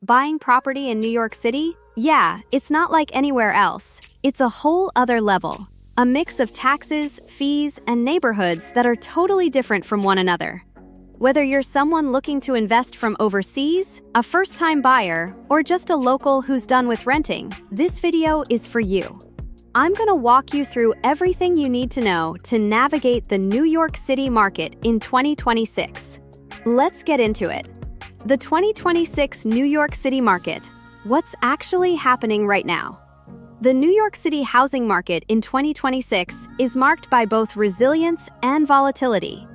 Buying property in New York City? Yeah, it's not like anywhere else. It's a whole other level. A mix of taxes, fees, and neighborhoods that are totally different from one another. Whether you're someone looking to invest from overseas, a first-time buyer, or just a local who's done with renting, this video is for you. I'm gonna walk you through everything you need to know to navigate the New York City market in 2026. Let's get into it. The 2026 New York City market. What's actually happening right now? The New York City housing market in 2026 is marked by both resilience and volatility.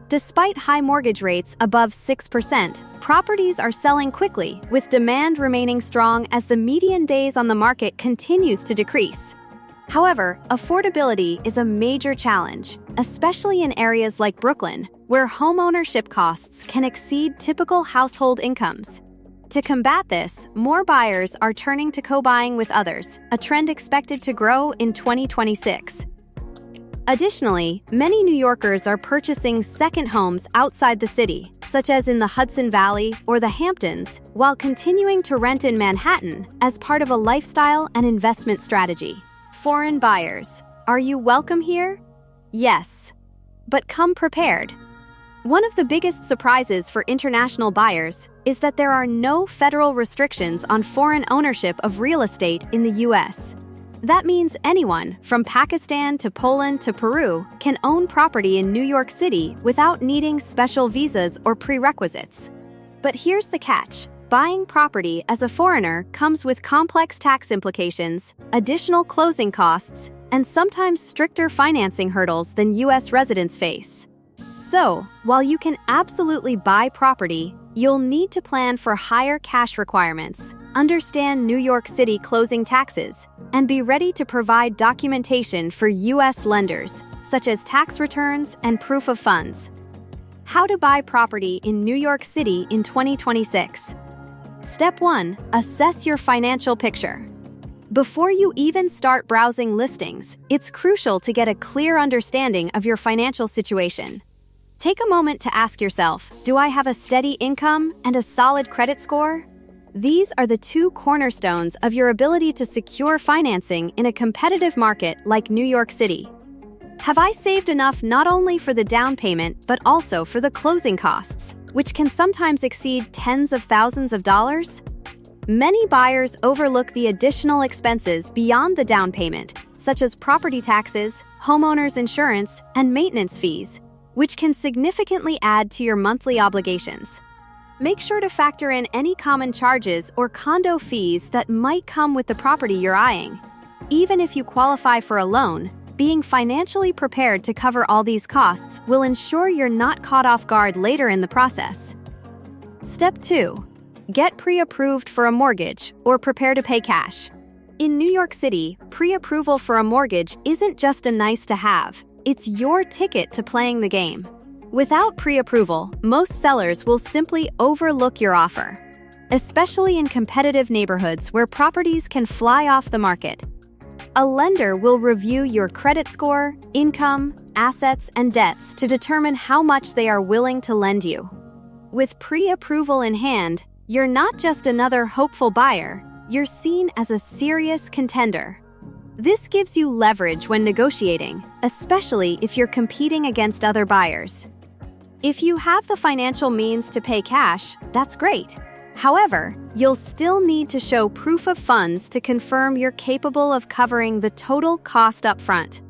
Despite high mortgage rates above 6%, properties are selling quickly, with demand remaining strong as the median days on the market continues to decrease. However, affordability is a major challenge, especially in areas like Brooklyn, where homeownership costs can exceed typical household incomes. To combat this, more buyers are turning to co-buying with others, a trend expected to grow in 2026. Additionally, many New Yorkers are purchasing second homes outside the city, such as in the Hudson Valley or the Hamptons, while continuing to rent in Manhattan as part of a lifestyle and investment strategy. Foreign buyers, are you welcome here? Yes. But come prepared. One of the biggest surprises for international buyers is that there are no federal restrictions on foreign ownership of real estate in the U.S. That means anyone, from Pakistan to Poland to Peru, can own property in New York City without needing special visas or prerequisites. But here's the catch. Buying property as a foreigner comes with complex tax implications, additional closing costs, and sometimes stricter financing hurdles than U.S. residents face. So, while you can absolutely buy property, you'll need to plan for higher cash requirements, understand New York City closing taxes, and be ready to provide documentation for U.S. lenders, such as tax returns and proof of funds. How to buy property in New York City in 2026. Step 1. Assess your financial picture. Before you even start browsing listings, it's crucial to get a clear understanding of your financial situation. Take a moment to ask yourself, do I have a steady income and a solid credit score? These are the two cornerstones of your ability to secure financing in a competitive market like New York City. Have I saved enough not only for the down payment but also for the closing costs, which can sometimes exceed tens of thousands of dollars? Many buyers overlook the additional expenses beyond the down payment, such as property taxes, homeowners insurance, and maintenance fees, which can significantly add to your monthly obligations. Make sure to factor in any common charges or condo fees that might come with the property you're eyeing. Even if you qualify for a loan, being financially prepared to cover all these costs will ensure you're not caught off guard later in the process. Step 2. Get pre-approved for a mortgage or prepare to pay cash. In New York City, pre-approval for a mortgage isn't just a nice-to-have. It's your ticket to playing the game. Without pre-approval, most sellers will simply overlook your offer, especially in competitive neighborhoods where properties can fly off the market. A lender will review your credit score, income, assets, and debts to determine how much they are willing to lend you. With pre-approval in hand, you're not just another hopeful buyer, you're seen as a serious contender. This gives you leverage when negotiating, especially if you're competing against other buyers. If you have the financial means to pay cash, that's great. However, you'll still need to show proof of funds to confirm you're capable of covering the total cost up front.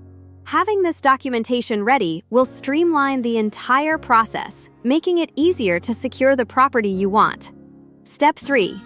Having this documentation ready will streamline the entire process, making it easier to secure the property you want. Step 3.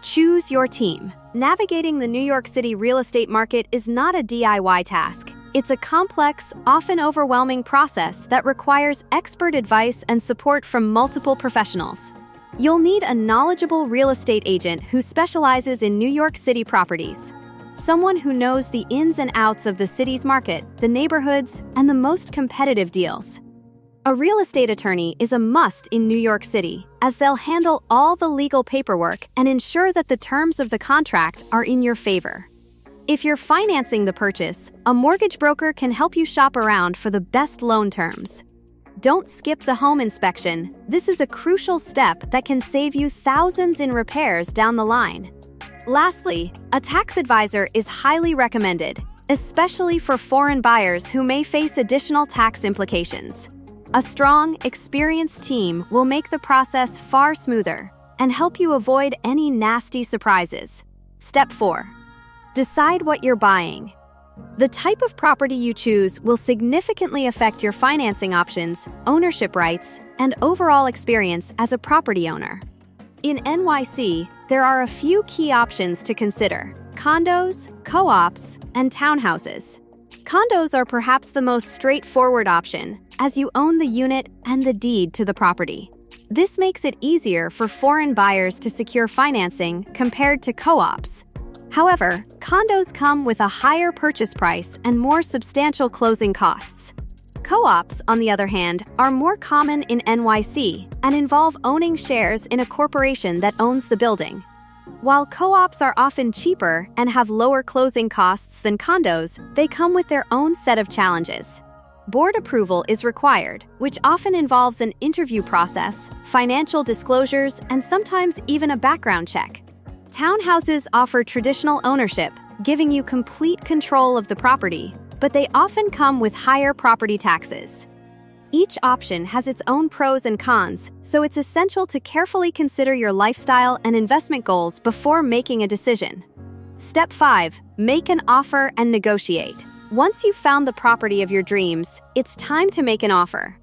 Choose your team. Navigating the New York City real estate market is not a DIY task. It's a complex, often overwhelming process that requires expert advice and support from multiple professionals. You'll need a knowledgeable real estate agent who specializes in New York City properties. Someone who knows the ins and outs of the city's market, the neighborhoods, and the most competitive deals. A real estate attorney is a must in New York City, as they'll handle all the legal paperwork and ensure that the terms of the contract are in your favor. If you're financing the purchase, a mortgage broker can help you shop around for the best loan terms. Don't skip the home inspection. This is a crucial step that can save you thousands in repairs down the line. Lastly, a tax advisor is highly recommended, especially for foreign buyers who may face additional tax implications. A strong, experienced team will make the process far smoother and help you avoid any nasty surprises. Step 4. Decide what you're buying. The type of property you choose will significantly affect your financing options, ownership rights, and overall experience as a property owner. In NYC, there are a few key options to consider: condos, co-ops, and townhouses. Condos are perhaps the most straightforward option, as you own the unit and the deed to the property. This makes it easier for foreign buyers to secure financing compared to co-ops. However, condos come with a higher purchase price and more substantial closing costs. Co-ops, on the other hand, are more common in NYC and involve owning shares in a corporation that owns the building. While co-ops are often cheaper and have lower closing costs than condos, they come with their own set of challenges. Board approval is required, which often involves an interview process, financial disclosures, and sometimes even a background check. Townhouses offer traditional ownership, giving you complete control of the property, but they often come with higher property taxes. Each option has its own pros and cons, so it's essential to carefully consider your lifestyle and investment goals before making a decision. Step 5. Make an offer and negotiate. Once you've found the property of your dreams, it's time to make an offer.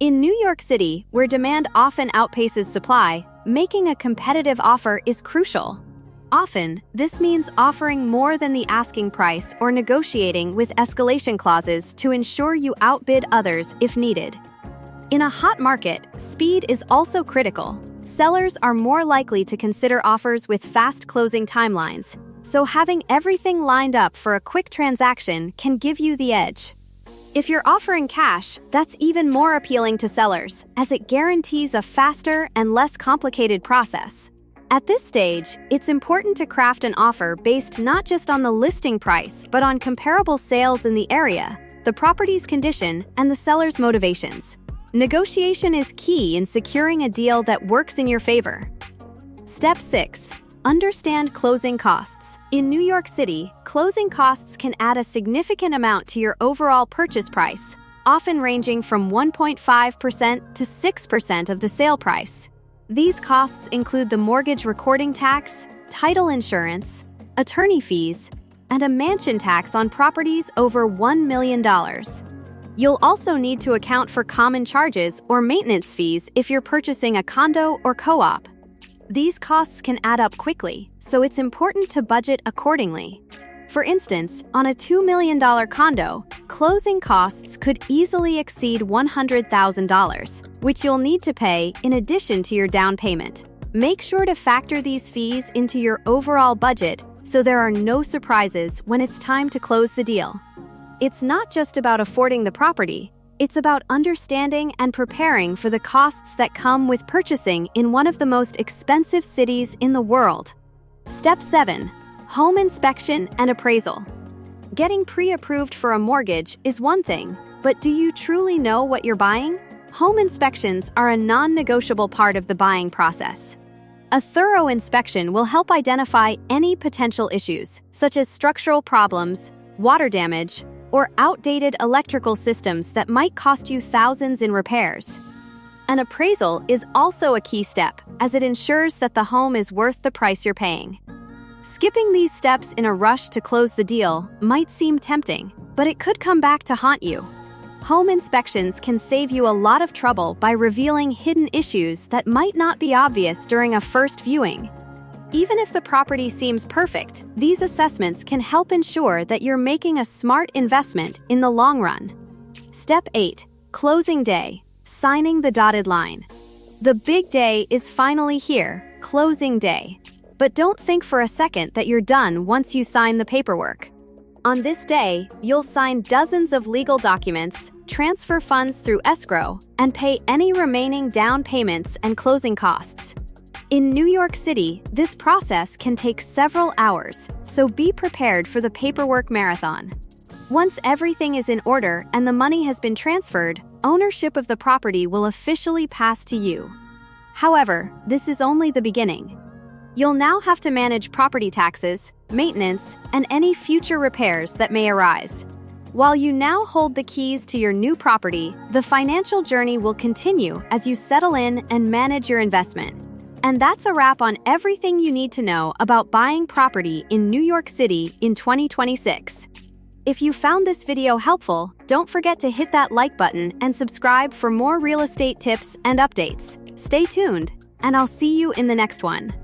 In New York City, where demand often outpaces supply, making a competitive offer is crucial. Often, this means offering more than the asking price or negotiating with escalation clauses to ensure you outbid others if needed. In a hot market, speed is also critical. Sellers are more likely to consider offers with fast closing timelines, so having everything lined up for a quick transaction can give you the edge. If you're offering cash, that's even more appealing to sellers, as it guarantees a faster and less complicated process. At this stage, it's important to craft an offer based not just on the listing price, but on comparable sales in the area, the property's condition, and the seller's motivations. Negotiation is key in securing a deal that works in your favor. Step 6. Understand closing costs. In New York City, closing costs can add a significant amount to your overall purchase price, often ranging from 1.5% to 6% of the sale price. These costs include the mortgage recording tax, title insurance, attorney fees, and a mansion tax on properties over $1 million. You'll also need to account for common charges or maintenance fees if you're purchasing a condo or co-op. These costs can add up quickly, so it's important to budget accordingly. For instance, on a $2 million condo, closing costs could easily exceed $100,000, which you'll need to pay in addition to your down payment. Make sure to factor these fees into your overall budget so there are no surprises when it's time to close the deal. It's not just about affording the property, it's about understanding and preparing for the costs that come with purchasing in one of the most expensive cities in the world. Step 7. Home inspection and appraisal. Getting pre-approved for a mortgage is one thing, but do you truly know what you're buying? Home inspections are a non-negotiable part of the buying process. A thorough inspection will help identify any potential issues, such as structural problems, water damage, or outdated electrical systems that might cost you thousands in repairs. An appraisal is also a key step, as it ensures that the home is worth the price you're paying. Skipping these steps in a rush to close the deal might seem tempting, but it could come back to haunt you. Home inspections can save you a lot of trouble by revealing hidden issues that might not be obvious during a first viewing. Even if the property seems perfect, these assessments can help ensure that you're making a smart investment in the long run. Step 8. Closing day. Signing the dotted line. The big day is finally here, closing day. But don't think for a second that you're done once you sign the paperwork. On this day, you'll sign dozens of legal documents, transfer funds through escrow, and pay any remaining down payments and closing costs. In New York City, this process can take several hours, so be prepared for the paperwork marathon. Once everything is in order and the money has been transferred, ownership of the property will officially pass to you. However, this is only the beginning. You'll now have to manage property taxes, maintenance, and any future repairs that may arise. While you now hold the keys to your new property, the financial journey will continue as you settle in and manage your investment. And that's a wrap on everything you need to know about buying property in New York City in 2026. If you found this video helpful, don't forget to hit that like button and subscribe for more real estate tips and updates. Stay tuned, and I'll see you in the next one.